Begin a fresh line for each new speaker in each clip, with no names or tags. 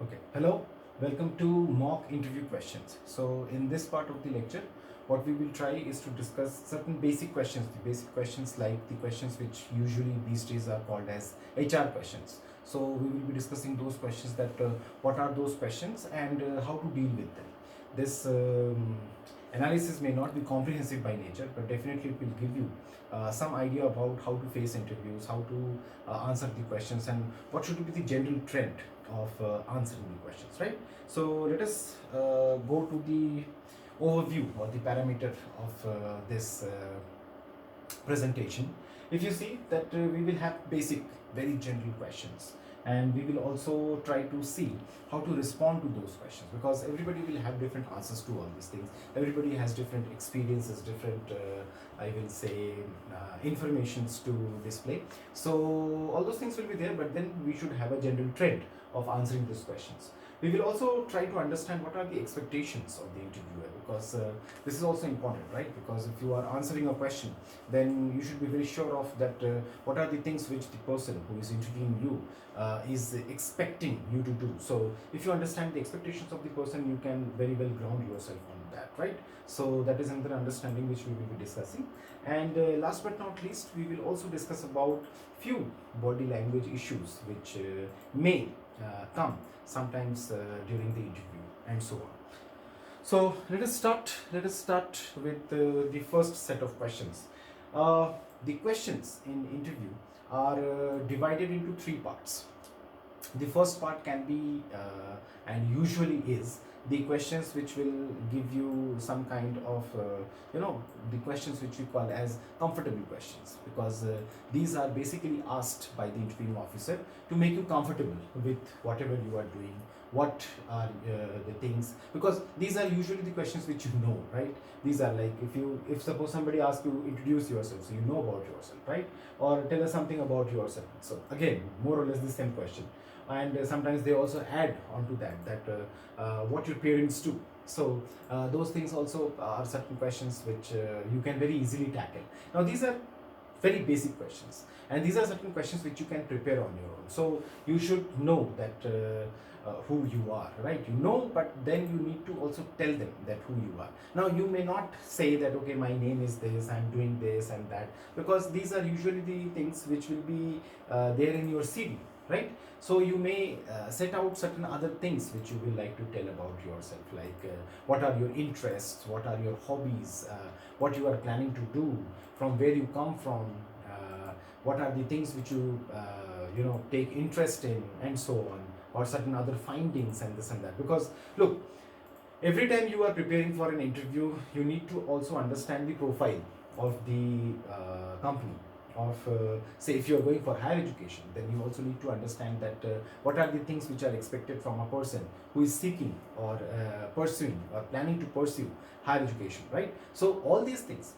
Okay, hello, welcome to mock interview questions. So, in this part of the lecture, what we will try is to discuss certain basic questions, the basic questions like the questions which usually these days are called as HR questions. So, we will be discussing those questions that what are those questions and how to deal with them. This analysis may not be comprehensive by nature, but definitely it will give you some idea about how to face interviews, how to answer the questions, and what should be the general trend of answering the questions, right? So let us go to the overview or the parameter of this presentation. If you see that we will have basic, very general questions, and we will also try to see how to respond to those questions, because everybody will have different answers to all these things. Everybody has different experiences, different I will say informations to display. So all those things will be there, but then we should have a general trend of answering these questions. We will also try to understand what are the expectations of the interviewer, because this is also important, right? Because if you are answering a question, then you should be very sure of that what are the things which the person who is interviewing you is expecting you to do. So if you understand the expectations of the person, you can very well ground yourself on that, right? So that is another understanding which we will be discussing. And last but not least, we will also discuss about few body language issues which may come sometimes during the interview and so on. So let us start. Let us start with the first set of questions. The questions in interview are divided into three parts. The first part can be and usually is the questions which will give you some kind of the questions which we call as comfortable questions, because these are basically asked by the interviewing officer to make you comfortable with whatever you are doing, what are the things, because these are usually the questions which you know, right? These are like, if suppose somebody asks you introduce yourself, so you know about yourself, right? Or tell us something about yourself. So again, more or less the same question. And sometimes they also add onto that what your parents do. So those things also are certain questions which you can very easily tackle. Now these are very basic questions, and these are certain questions which you can prepare on your own. So you should know that who you are, right? You know, but then you need to also tell them that who you are. Now you may not say that okay, my name is this, I'm doing this and that, because these are usually the things which will be there in your CV, right? So you may set out certain other things which you will like to tell about yourself, like what are your interests, what are your hobbies, what you are planning to do, from where you come from, what are the things which you take interest in, and so on, or certain other findings and this and that. Because look, every time you are preparing for an interview, you need to also understand the profile of the company. Of say, if you are going for higher education, then you also need to understand that what are the things which are expected from a person who is seeking or pursuing or planning to pursue higher education, right? So all these things,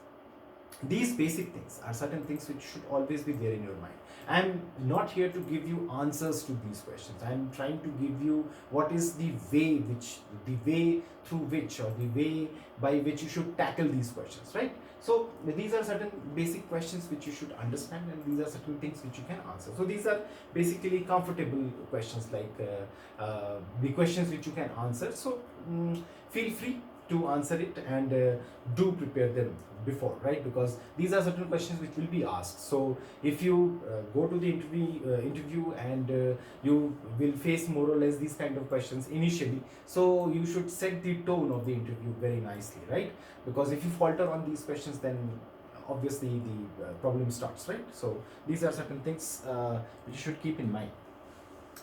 these basic things are certain things which should always be there in your mind. I'm not here to give you answers to these questions. I'm trying to give you what is the way through which, or the way by which you should tackle these questions, right? So these are certain basic questions which you should understand, and these are certain things which you can answer. So these are basically comfortable questions, like the questions which you can answer. So feel free to answer it, and do prepare them before, right? Because these are certain questions which will be asked. So if you go to the interview and you will face more or less these kind of questions initially, so you should set the tone of the interview very nicely, right? Because if you falter on these questions, then obviously the problem starts, right? So these are certain things which you should keep in mind.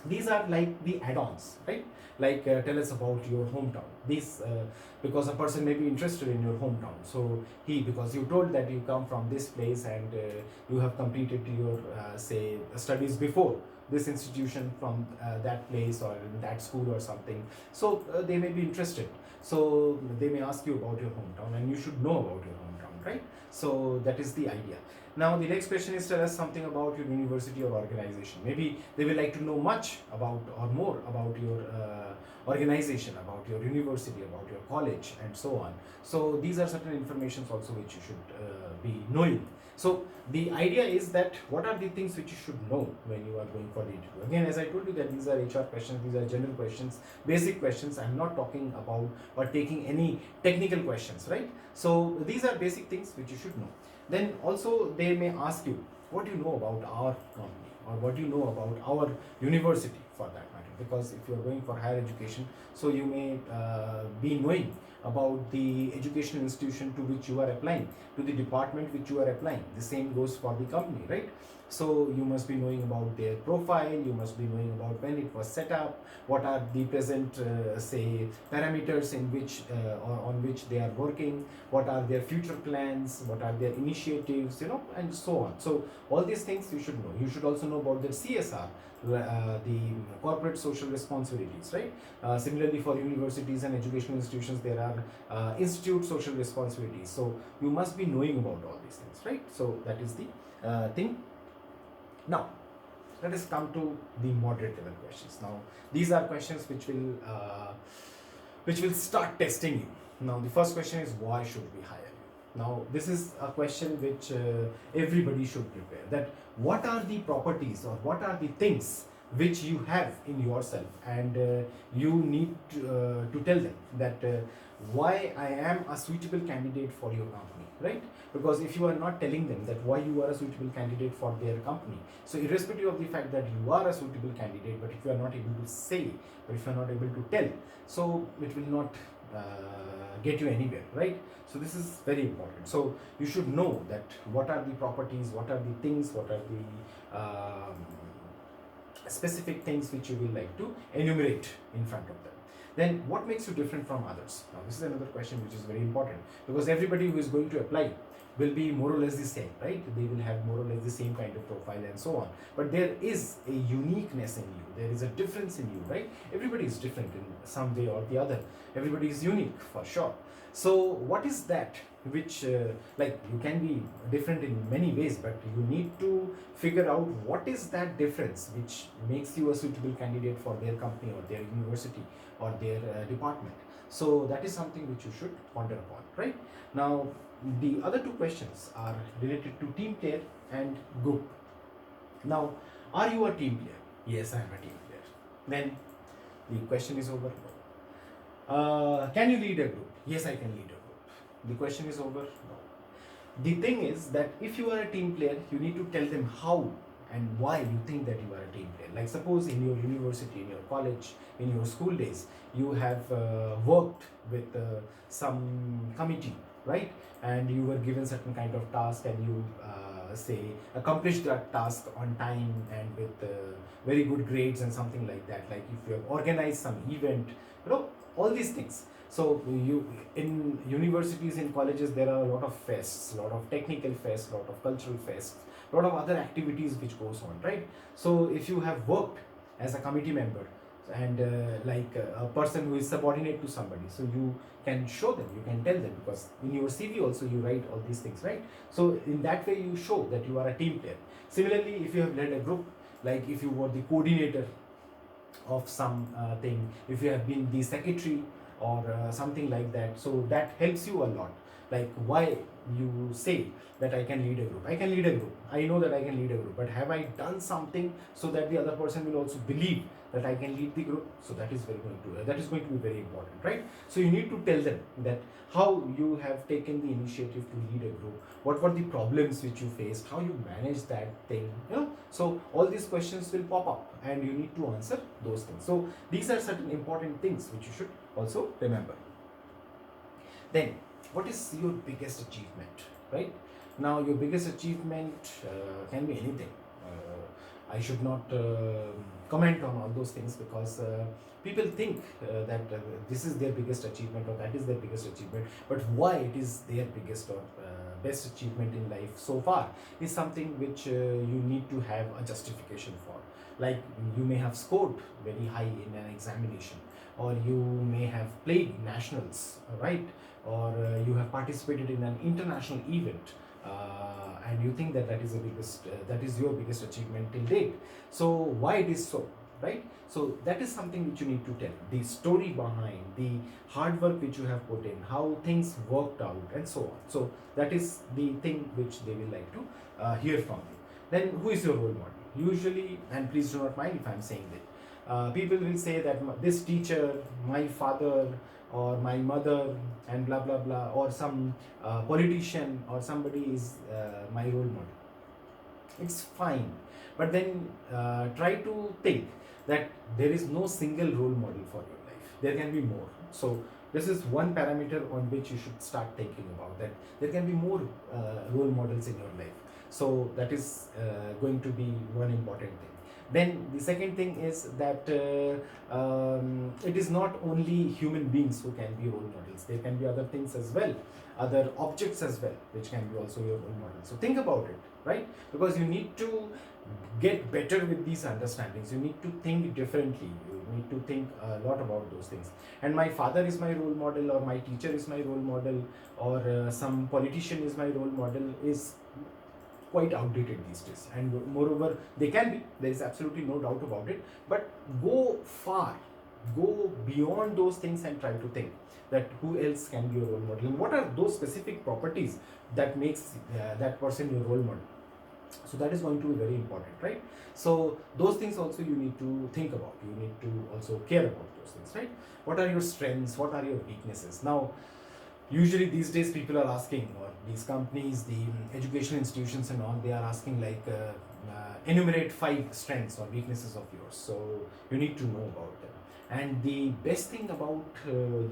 These are like the add-ons, right? Like tell us about your hometown. These because a person may be interested in your hometown, so because you told that you come from this place, and you have completed your say studies before this institution from that place or in that school or something, so they may be interested. So they may ask you about your hometown, and you should know about your hometown, right? So that is the idea. Now the next question is, tell us something about your university or organization. Maybe they will like to know much about or more about your organization, about your university, about your college, and so on. So these are certain informations also which you should be knowing. So the idea is that what are the things which you should know when you are going for the interview. Again, as I told you that these are HR questions, these are general questions, basic questions. I'm not talking about or taking any technical questions, right? So these are basic things which you should know. Then also they may ask you, what do you know about our company, or what do you know about our university for that matter? Because if you are going for higher education, so you may be knowing about the educational institution to which you are applying, to the department which you are applying. The same goes for the company, right? So you must be knowing about their profile, you must be knowing about when it was set up, what are the present say parameters in which or on which they are working, what are their future plans, what are their initiatives, and so on. So all these things you should know. You should also know about their CSR, the corporate social responsibilities, right? Similarly, for universities and educational institutions, there are institute social responsibilities. So you must be knowing about all these things, right? So that is the thing. Now, let us come to the moderate level questions. Now, these are questions which will start testing you. Now, the first question is, why should we hire you? Now, this is a question which everybody should prepare. That what are the properties or what are the things which you have in yourself, and you need to tell them that why I am a suitable candidate for your company, right? Because if you are not telling them that why you are a suitable candidate for their company, so irrespective of the fact that you are a suitable candidate, but if you are not able to say, or if you are not able to tell, so it will not get you anywhere, right? So this is very important. So you should know that what are the properties, what are the things, what are the specific things which you will like to enumerate in front of them. Then what makes you different from others? Now this is another question which is very important, because everybody who is going to apply will be more or less the same, right? They will have more or less the same kind of profile and so on. But there is a uniqueness in you. There is a difference in you, right? Everybody is different in some way or the other. Everybody is unique for sure. So what is that which like you can be different in many ways, but you need to figure out what is that difference which makes you a suitable candidate for their company or their university or their department. So that is something which you should ponder upon, right? Now the other two questions are related to team player and group. Now, are you a team player? Yes, I am a team player. Then the question is over. Can you lead a group? Yes, I can lead a group. The question is over. No. The thing is that if you are a team player, you need to tell them how and why you think that you are a team player. Like suppose in your university, in your college, in your school days, you have worked with some committee, right? And you were given certain kind of task, and you say accomplished that task on time and with very good grades and something like that. Like if you have organized some event, all these things. So you in universities, in colleges, there are a lot of fests, a lot of technical fests, a lot of cultural fests, a lot of other activities which goes on, right? So if you have worked as a committee member, and like a person who is subordinate to somebody, so you can show them, you can tell them, because in your CV also you write all these things, right? So in that way you show that you are a team player. Similarly, if you have led a group, like if you were the coordinator of some thing, if you have been the secretary or something like that, so that helps you a lot. Like why you say that I can lead a group, I can lead a group, I know that I can lead a group, but have I done something so that the other person will also believe that I can lead the group? So that is that is going to be very important, right? So you need to tell them that how you have taken the initiative to lead a group, what were the problems which you faced, how you managed that thing, so all these questions will pop up and you need to answer those things. So these are certain important things which you should also remember. Then what is your biggest achievement, right? Now your biggest achievement can be anything. I should not comment on all those things, because people think that this is their biggest achievement or that is their biggest achievement, but why it is their biggest or best achievement in life so far is something which you need to have a justification for. Like you may have scored very high in an examination, or you may have played nationals, right? Or you have participated in an international event, and you think that that is the biggest that is your biggest achievement till date. So why it is so, right? So that is something which you need to tell, the story behind the hard work which you have put in, how things worked out and so on. So that is the thing which they will like to hear from you. Then who is your role model? usually, and please do not mind if I'm saying that, people will say that this teacher, my father, or my mother, and blah blah blah, or some politician or somebody is my role model. It's fine, but then try to think that there is no single role model for your life. There can be more. So this is one parameter on which you should start thinking about, that there can be more role models in your life. So that is going to be one important thing. Then the second thing is that it is not only human beings who can be role models. There can be other things as well, other objects as well, which can be also your role model. So think about it, right? Because you need to get better with these understandings. You need to think differently. You need to think a lot about those things. And my father is my role model, or my teacher is my role model, or some politician is my role model, is quite outdated these days. And moreover, they can be, there is absolutely no doubt about it, but go far, go beyond those things and try to think that who else can be your role model, and what are those specific properties that makes that person your role model. So that is going to be very important, right? So those things also you need to think about. You need to also care about those things, right? What are your strengths, what are your weaknesses? Now usually these days people are asking, or these companies, the educational institutions and all, they are asking like enumerate 5 strengths or weaknesses of yours. So you need to know about them. And the best thing about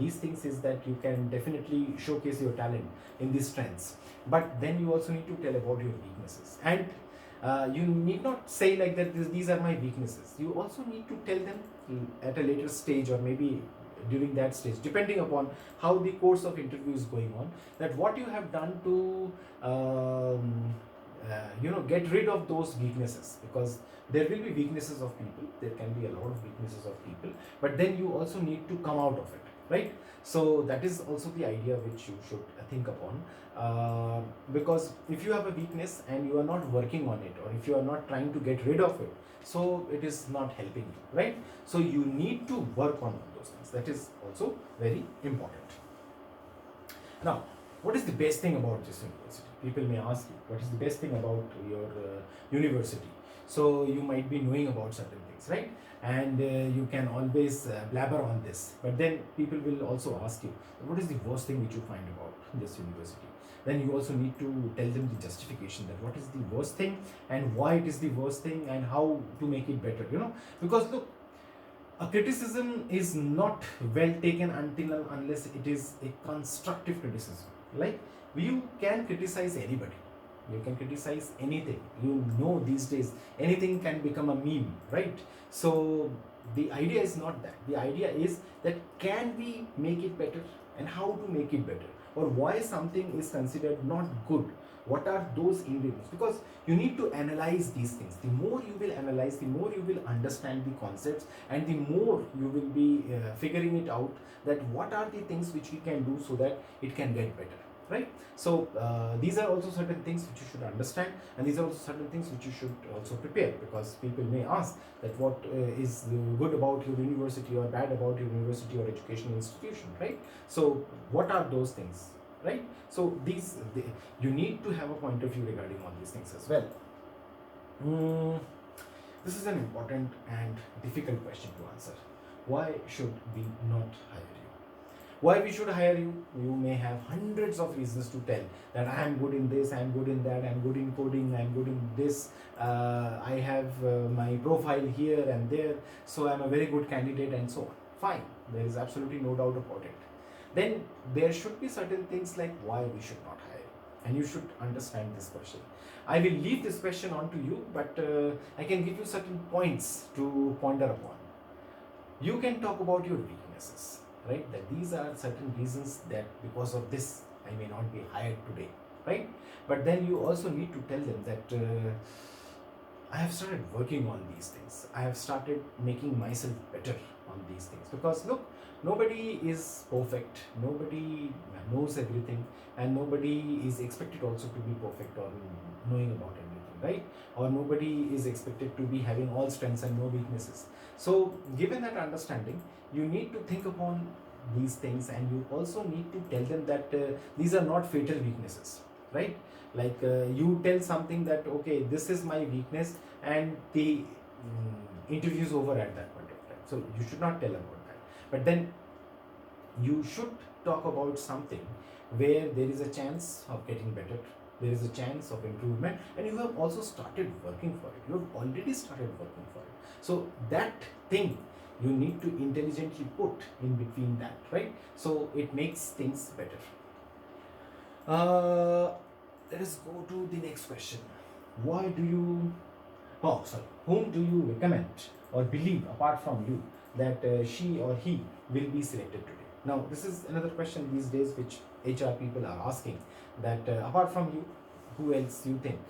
these things is that you can definitely showcase your talent in these strengths, but then you also need to tell about your weaknesses. And you need not say like that, these are my weaknesses. You also need to tell them at a later stage, or maybe during that stage, depending upon how the course of interview is going on, that what you have done to get rid of those weaknesses. Because there will be weaknesses of people, there can be a lot of weaknesses of people, but then you also need to come out of it, right? So that is also the idea which you should think upon, because if you have a weakness and you are not working on it, or if you are not trying to get rid of it, so it is not helping you, right? So you need to work on those things. That is also very important. Now, what is the best thing about this university? People may ask you, what is the best thing about your university? So you might be knowing about certain things, right? And you can always blabber on this, but then people will also ask you, what is the worst thing which you find about this university? Then you also need to tell them the justification, that what is the worst thing and why it is the worst thing and how to make it better, because look, a criticism is not well taken until unless it is a constructive criticism. Like, you can criticize anybody, you can criticize anything. These days anything can become a meme, right? So the idea is not that. The idea is that can we make it better, and how to make it better, or why something is considered not good. What are those ingredients? Because you need to analyze these things. The more you will analyze, the more you will understand the concepts, and the more you will be figuring it out, that what are the things which we can do so that it can get better, right? So these are also certain things which you should understand, and these are also certain things which you should also prepare, because people may ask that what is good about your university or bad about your university or educational institution, right? So what are those things, right? So you need to have a point of view regarding all these things as well. This is an important and difficult question to answer. Why should we not hire you? Why we should hire you? You may have hundreds of reasons to tell that I am good in this, I am good in that, I am good in coding, I am good in this, I have my profile here and there, so I am a very good candidate, and so on. Fine, there is absolutely no doubt about it. Then there should be certain things like why we should not hire you, and you should understand this question. I will leave this question on to you, but I can give you certain points to ponder upon. You can talk about your weaknesses, right? That these are certain reasons that because of this I may not be hired today, right? But then you also need to tell them that I have started working on these things. I have started making myself better on these things. Because look, nobody is perfect, nobody knows everything, and nobody is expected also to be perfect or knowing about everything, right? Or nobody is expected to be having all strengths and no weaknesses. So given that understanding, you need to think upon these things, and you also need to tell them that these are not fatal weaknesses. right? Like you tell something that okay, this is my weakness, and the interview is over at that point of time. So you should not tell about that. But then you should talk about something where there is a chance of getting better, there is a chance of improvement, and you have also started working for it. You have already started working for it. So that thing you need to intelligently put in between that, right? So it makes things better. Let us go to the next question. Why do you Oh, sorry. Whom do you recommend or believe apart from you that she or he will be selected today? Now, this is another question these days which HR people are asking, that apart from you, who else you think?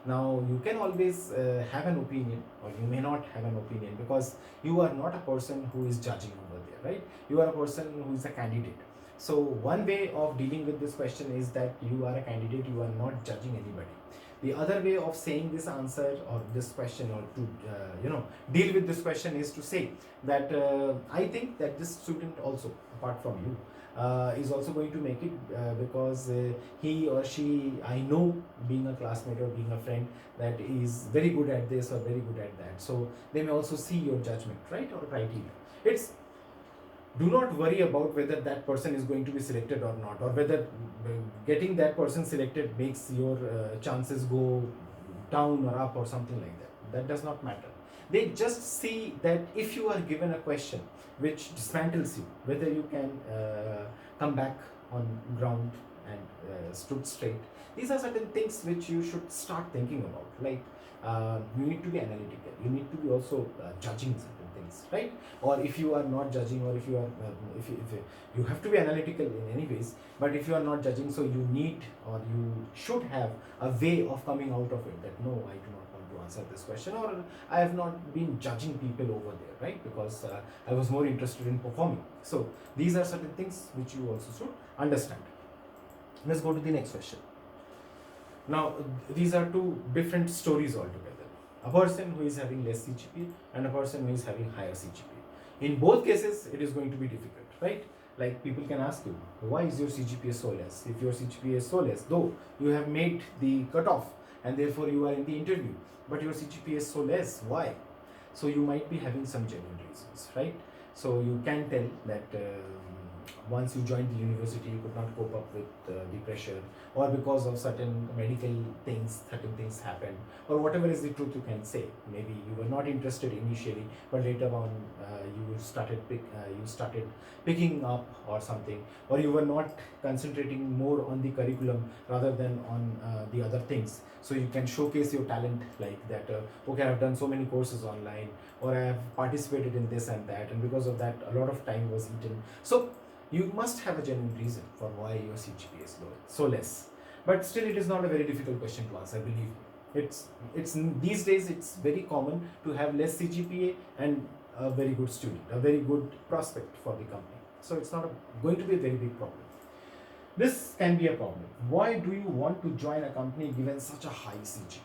Now, you can always have an opinion, or you may not have an opinion, because you are not a person who is judging over there, right? You are a person who is a candidate. So, one way of dealing with this question is that you are a candidate, you are not judging anybody. The other way of saying this answer or this question, or to deal with this question, is to say that I think that this student also, apart from you, is also going to make it because he or she, I know, being a classmate or being a friend, that is very good at this or very good at that. So they may also see your judgment, right, or criteria. It's Do not worry about whether that person is going to be selected or not, or whether getting that person selected makes your chances go down or up or something like that. That does not matter. They just see that if you are given a question which dismantles you, whether you can come back on ground and stood straight. These are certain things which you should start thinking about. Like you need to be analytical. You need to be also judging certain things, right? Or if you are not judging, or if you are if you have to be analytical in any ways, but if you are not judging, so you need, or you should have a way of coming out of it, that no, I do not want to answer this question, or I have not been judging people over there, right? Because I was more interested in performing. So these are certain things which you also should understand. Let's go to the next question. Now, these are two different stories altogether. A person who is having less CGPA and a person who is having higher CGPA. In both cases, it is going to be difficult, right? Like, people can ask you, why is your CGPA so less? If your CGPA is so less, though you have made the cutoff and therefore you are in the interview, but your CGPA is so less, why? So you might be having some genuine reasons, right? So you can tell that once you joined the university, you could not cope up with the pressure, or because of certain medical things, certain things happened, or whatever is the truth you can say. Maybe you were not interested initially, but later on you started picking up or something, or you were not concentrating more on the curriculum rather than on the other things. So you can showcase your talent like that. Okay, I have done so many courses online, or I have participated in this and that, and because of that, a lot of time was eaten. So you must have a genuine reason for why your CGPA is low, so less. But still, it is not a very difficult question to answer, believe me. It's these days it's very common to have less CGPA and a very good student, a very good prospect for the company. So it's not going to be a very big problem. This can be a problem. Why do you want to join a company given such a high CGPA?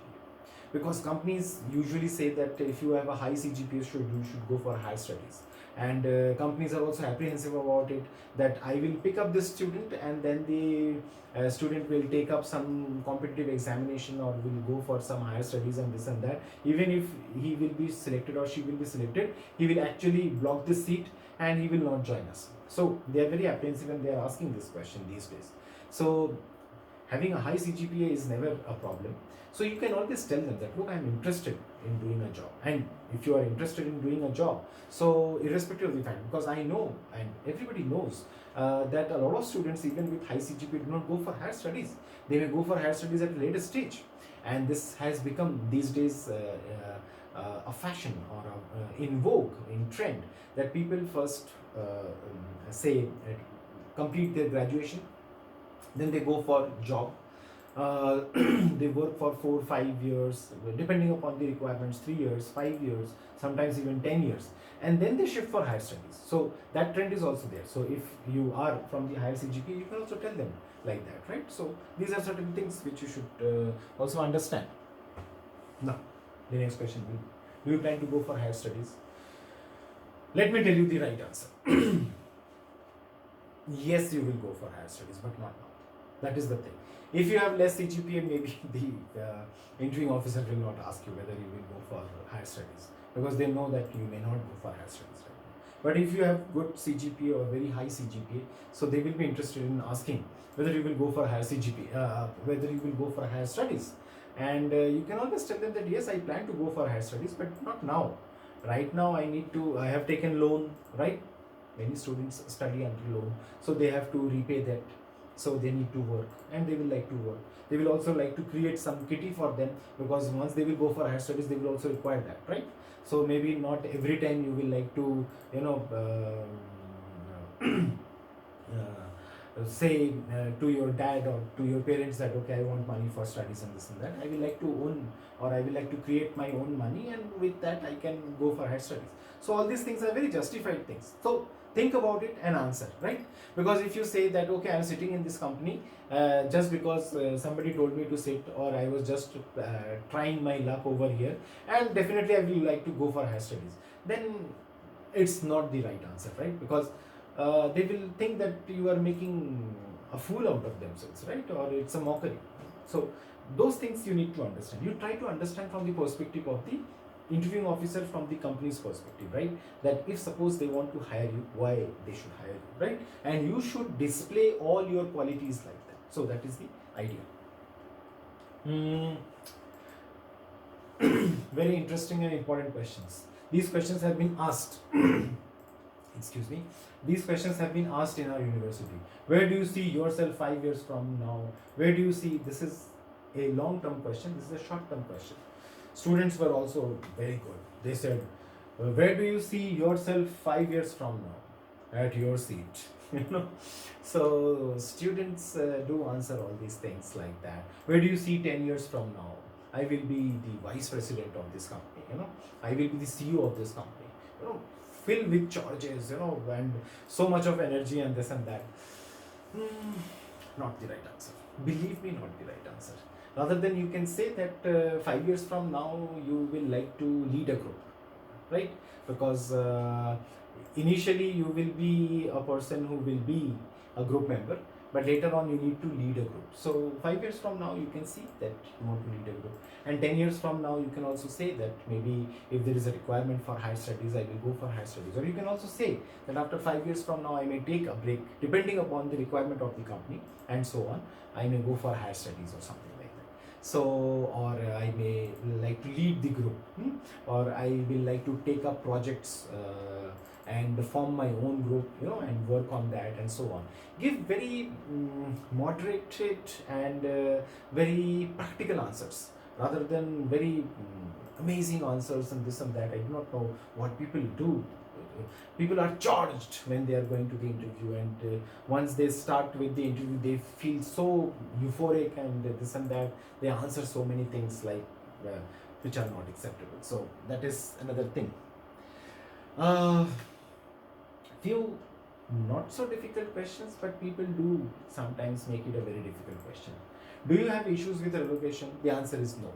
Because companies usually say that if you have a high CGPA, you should go for higher studies. And companies are also apprehensive about it, that I will pick up this student and then the student will take up some competitive examination or will go for some higher studies and this and that. Even if he will be selected or she will be selected, he will actually block this seat and he will not join us. So they are very apprehensive and they are asking this question these days. So having a high CGPA is never a problem. So you can always tell them that, look, I'm interested in doing a job. And if you are interested in doing a job, so irrespective of the fact, because I know and everybody knows that a lot of students, even with high CGPA, do not go for higher studies. They may go for higher studies at a later stage. And this has become these days a fashion, or in vogue, in trend, that people first say complete their graduation, then they go for job. They work for 4-5 years, depending upon the requirements, 3 years, 5 years, sometimes even 10 years, and then they shift for higher studies. So that trend is also there. So if you are from the higher CGPA, you can also tell them like that, right? So these are certain things which you should also understand. Now, the next question will, do you plan to go for higher studies? Let me tell you the right answer. Yes, you will go for higher studies, but not now. That is the thing. If you have less CGPA, maybe the interviewing officer will not ask you whether you will go for higher studies, because they know that you may not go for higher studies right now. But if you have good CGPA or very high CGPA, so they will be interested in asking whether you will go for higher CGPA, whether you will go for higher studies. And you can always tell them that yes, I plan to go for higher studies, but not now. Right now I have taken loan, right? Many students study under loan, so they have to repay that, so they need to work, and they will like to work. They will also like to create some kitty for them, because once they will go for higher studies, they will also require that, right? So maybe not every time you will like to, say to your dad or to your parents that okay, I want money for studies and this and that. I will like to own, or I will like to create my own money, and with that I can go for higher studies. So all these things are very justified things. So think about it and answer, right? Because if you say that okay, I'm sitting in this company just because somebody told me to sit, or I was just trying my luck over here, and definitely I will like to go for higher studies, then it's not the right answer, right? Because they will think that you are making a fool out of themselves, right? Or it's a mockery. So those things you need to understand. You try to understand from the perspective of the interviewing officer, from the company's perspective, right? That if suppose they want to hire you, why they should hire you, right? And you should display all your qualities like that. So that is the idea. Very interesting and important questions. These questions have been asked. Excuse me. These questions have been asked in our university. Where do you see yourself 5 years from now? Where do you see, this is a long-term question, this is a short-term question. Students were also very good. They said, where do you see yourself 5 years from now? At your seat. So students do answer all these things like that. Where do you see 10 years from now? I will be the vice president of this company, I will be the CEO of this company, filled with charges, and so much of energy and this and that. Not the right answer. Believe me, not the right answer. Rather than you can say that 5 years from now you will like to lead a group, right? Because initially you will be a person who will be a group member, but later on you need to lead a group. So 5 years from now you can see that you want to lead a group, and 10 years from now you can also say that maybe if there is a requirement for higher studies, I will go for higher studies. Or you can also say that after 5 years from now I may take a break depending upon the requirement of the company, and so on. I may go for higher studies or something like that. So, or I may like to lead the group, or I will like to take up projects and form my own group, and work on that, and so on. Give very moderated and very practical answers, rather than very amazing answers and this and that. I do not know what people do. People are charged when they are going to the interview, and once they start with the interview, they feel so euphoric and this and that. They answer so many things like which are not acceptable. So that is another thing. Few not so difficult questions, but people do sometimes make it a very difficult question. Do you have issues with relocation? The answer is no.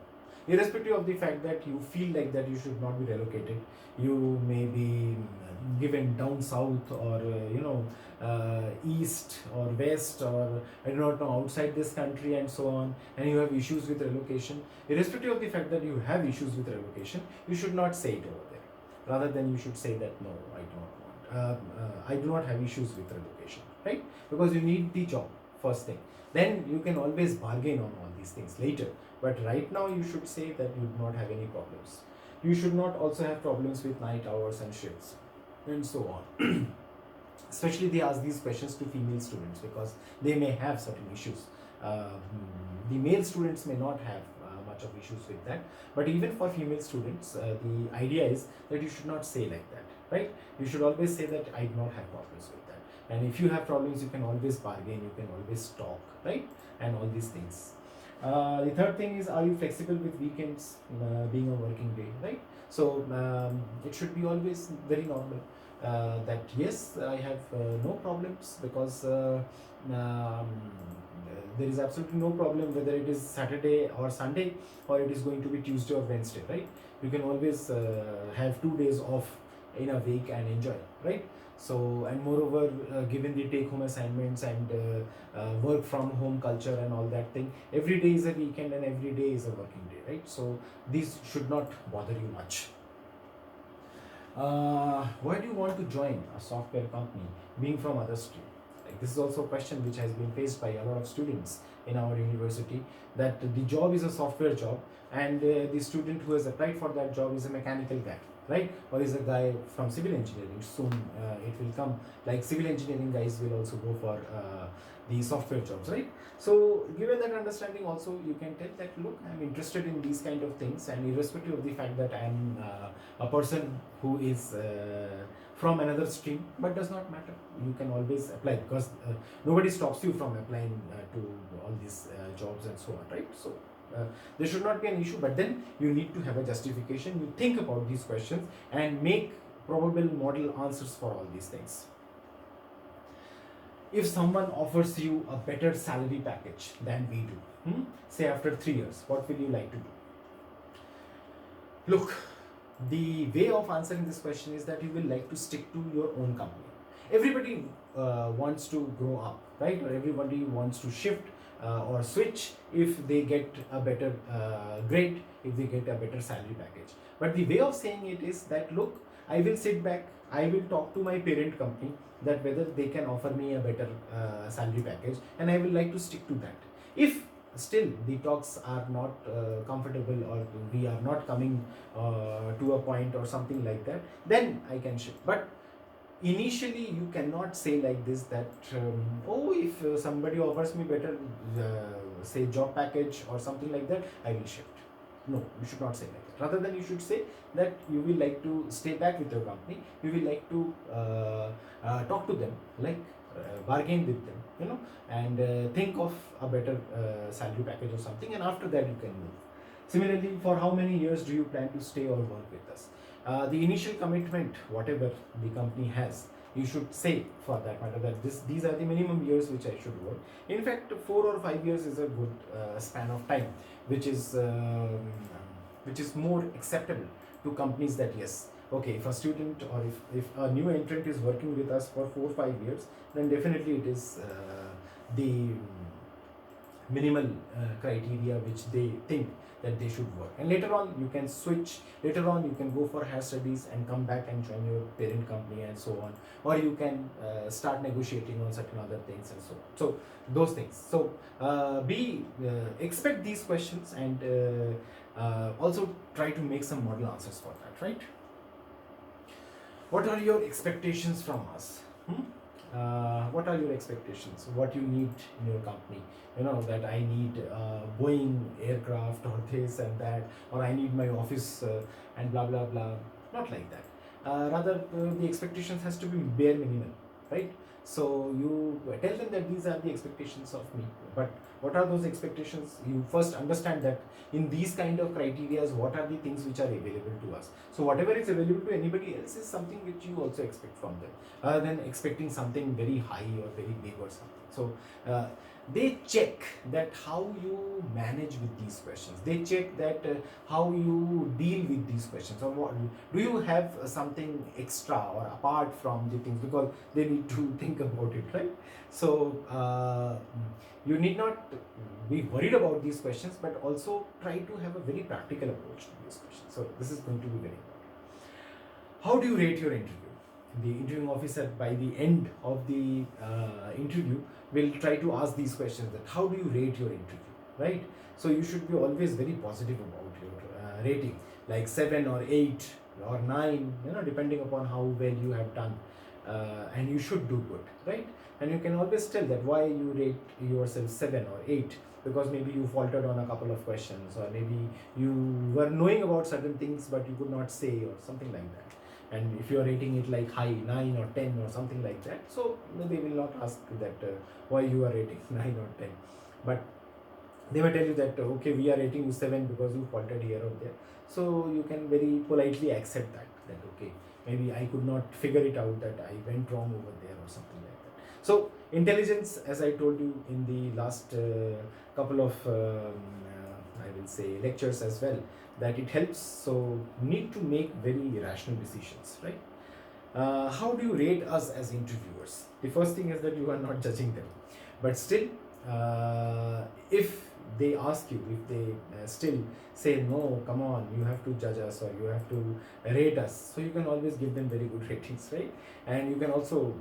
Irrespective of the fact that you feel like that you should not be relocated, you may be given down south, or east or west, or I do not know, outside this country and so on, and you have issues with relocation. Irrespective of the fact that you have issues with relocation, you should not say it over there. Rather than you should say that no, I do not want, I do not have issues with relocation, right? Because you need the job first thing. Then you can always bargain on all these things later. But right now you should say that you do not have any problems. You should not also have problems with night hours and shifts and so on. Especially they ask these questions to female students because they may have certain issues. The male students may not have much of issues with that, but even for female students, the idea is that you should not say like that, right? You should always say that I do not have problems with that. And if you have problems, you can always bargain, you can always talk, right? And all these things. The third thing is, are you flexible with weekends being a working day, right? So it should be always very normal that yes, I have no problems, because there is absolutely no problem whether it is Saturday or Sunday, or it is going to be Tuesday or Wednesday, right? You can always have 2 days off in a week and enjoy, right? So, and moreover, given the take home assignments and work from home culture and all that thing, every day is a weekend and every day is a working day, right? So these should not bother you much. Why do you want to join a software company being from other stream? Like, this is also a question which has been faced by a lot of students in our university, that the job is a software job and the student who has applied for that job is a mechanical guy, right? Or is a guy from civil engineering. Soon it will come, like civil engineering guys will also go for the software jobs, right? So given that understanding also, you can tell that, look, I'm interested in these kind of things, and irrespective of the fact that I'm a person who is from another stream, but does not matter, you can always apply, because nobody stops you from applying to all these jobs and so on, right? So there should not be an issue, but then you need to have a justification. You think about these questions and make probable model answers for all these things. If someone offers you a better salary package than we do, say after 3 years, what will you like to do? Look, the way of answering this question is that you will like to stick to your own company. Everybody wants to grow up, right? Or everybody wants to shift or switch if they get a better grade, if they get a better salary package. But the way of saying it is that, look, I will sit back, I will talk to my parent company that whether they can offer me a better salary package, and I will like to stick to that. If still the talks are not comfortable, or we are not coming to a point or something like that, then I can shift. But initially you cannot say like this, that oh, if somebody offers me better say job package or something like that, I will shift. No, you should not say like that. Rather than you should say that you will like to stay back with your company, you will like to talk to them, like bargain with them, and think of a better salary package or something, and after that you can move. Similarly, for how many years do you plan to stay or work with us? The initial commitment, whatever the company has, you should say for that matter that these are the minimum years which I should work. In fact, 4 or 5 years is a good span of time, which is more acceptable to companies, that yes, okay, if a student or if a new entrant is working with us for 4 or 5 years, then definitely it is the minimal criteria which they think that they should work. And later on you can switch, later on you can go for higher studies and come back and join your parent company and so on, or you can start negotiating on certain other things and so on. So those things. So expect these questions, and also try to make some model answers for that, right? What are your expectations from us? What are your expectations? What you need in your company? That I need Boeing aircraft or this and that, or I need my office and blah blah blah. Not like that. Rather, the expectations has to be bare minimum, right? So you tell them that these are the expectations of me. But what are those expectations? You first understand that in these kind of criterias, what are the things which are available to us. So whatever is available to anybody else is something which you also expect from them, rather than expecting something very high or very big or something. So they check that how you manage with these questions. They check that how you deal with these questions, or what do you have something extra or apart from the things, because they need to think about it, right? So you need not be worried about these questions, but also try to have a very practical approach to these questions. So this is going to be very important. How do you rate your interview? The interviewing officer, by the end of the interview, will try to ask these questions, that how do you rate your interview, right? So you should be always very positive about your rating, like 7 or 8 or 9, depending upon how well you have done, and you should do good, right? And you can always tell that why you rate yourself 7 or 8, because maybe you faltered on a couple of questions, or maybe you were knowing about certain things but you could not say, or something like that. And if you are rating it like high 9 or 10 or something like that, so they will not ask that why you are rating 9 or 10, but they may tell you that okay, we are rating you 7 because you faltered here or there. So you can very politely accept that okay, maybe I could not figure it out, that I went wrong over there or something like that. So intelligence, as I told you in the last couple of I will say lectures as well, that it helps. So need to make very rational decisions, right? How do you rate us as interviewers? The first thing is that you are not judging them, but still, if they ask you, if they still say no, come on, you have to judge us or you have to rate us, so you can always give them very good ratings, right? And you can also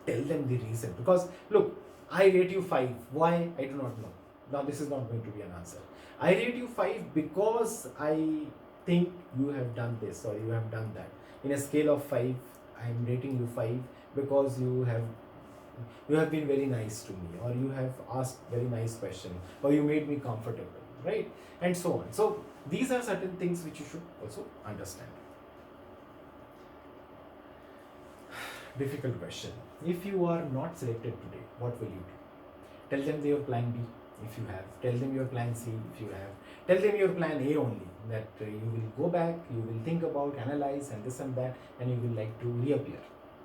tell them the reason, because look, I rate you 5. Why? I do not know. Now this is not going to be an answer. I rate you 5 because I think you have done this or you have done that. In a scale of 5, I am rating you 5 because you have been very nice to me, or you have asked very nice question, or you made me comfortable, right? And so on. So these are certain things which you should also understand. Difficult question. If you are not selected today, what will you do? Tell them your plan B if you have. Tell them your plan C if you have. Tell them your plan A only, that you will go back, you will think about, analyze, and this and that, and you will like to reappear.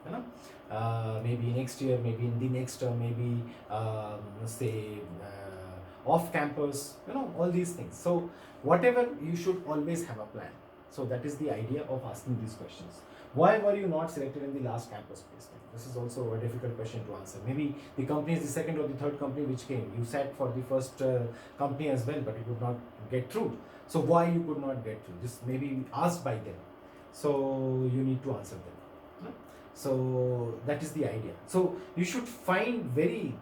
You know? Maybe next year, maybe in the next term, maybe say off campus, all these things. So whatever, you should always have a plan. So that is the idea of asking these questions. Why were you not selected in the last campus placement? This is also a difficult question to answer. Maybe the company is the second or the third company which came. You sat for the first company as well, but you could not get through. So why you could not get through? This may be asked by them. So you need to answer them. So that is the idea. So you should find very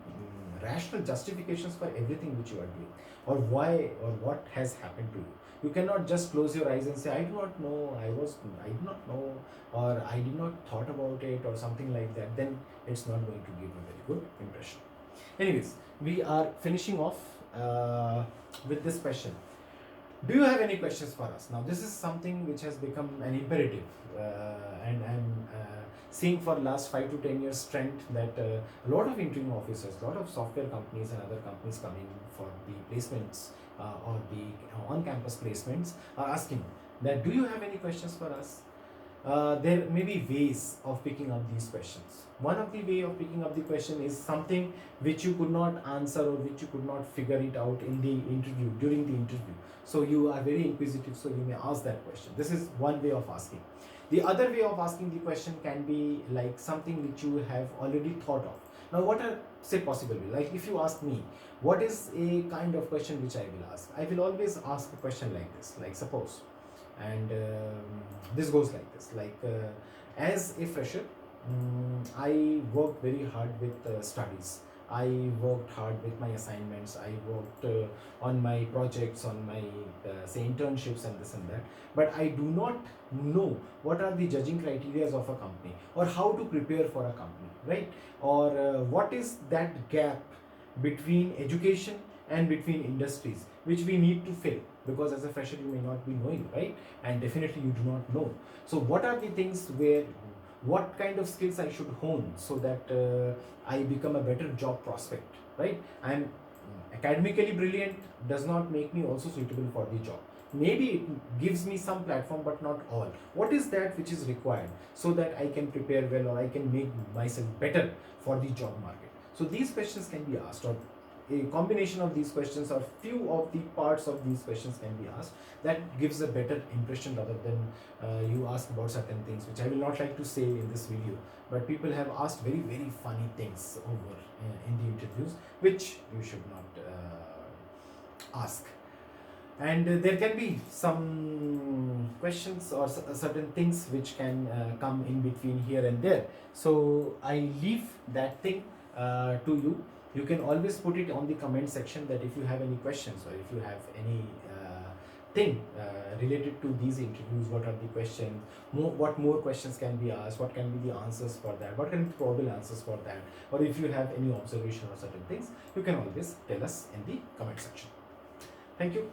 rational justifications for everything which you are doing, or why or what has happened to you. You cannot just close your eyes and say, I do not know, I do not know, or I did not thought about it, or something like that. Then it's not going to give a very good impression. Anyways, we are finishing off with this question. Do you have any questions for us? Now, this is something which has become an imperative, and I'm seeing for last 5 to 10 years trend that a lot of interviewing officers, a lot of software companies and other companies coming for the placements or the on-campus placements are asking that, do you have any questions for us? There may be ways of picking up these questions. One of the way of picking up the question is something which you could not answer or which you could not figure it out in the interview, during the interview. So you are very inquisitive, so you may ask that question. This is one way of asking. The other way of asking the question can be like something which you have already thought of. Now, what are, say, possible way? Like if you ask me, what is a kind of question which I will ask? I will always ask a question like this, like suppose, and this goes like this, like as a fresher, I worked very hard with studies. I worked hard with my assignments. I worked on my projects, on my say internships and this and that. But I do not know what are the judging criteria of a company, or how to prepare for a company, right? Or what is that gap between education and between industries which we need to fill, because as a fresher you may not be knowing, right? And definitely you do not know. So what are the things where, what kind of skills I should hone so that I become a better job prospect, right? I'm academically brilliant does not make me also suitable for the job. Maybe it gives me some platform, but not all. What is that which is required so that I can prepare well, or I can make myself better for the job market? So these questions can be asked, or a combination of these questions, or few of the parts of these questions can be asked. That gives a better impression, rather than you ask about certain things which I will not like to say in this video, but people have asked very, very funny things over in the interviews, which you should not ask. And there can be some questions or certain things which can come in between here and there. So I leave that thing to you. You can always put it on the comment section, that if you have any questions, or if you have any thing related to these interviews, what are the questions, what more questions can be asked, what can be the answers for that, what can be the probable answers for that, or if you have any observation or certain things, you can always tell us in the comment section. Thank you.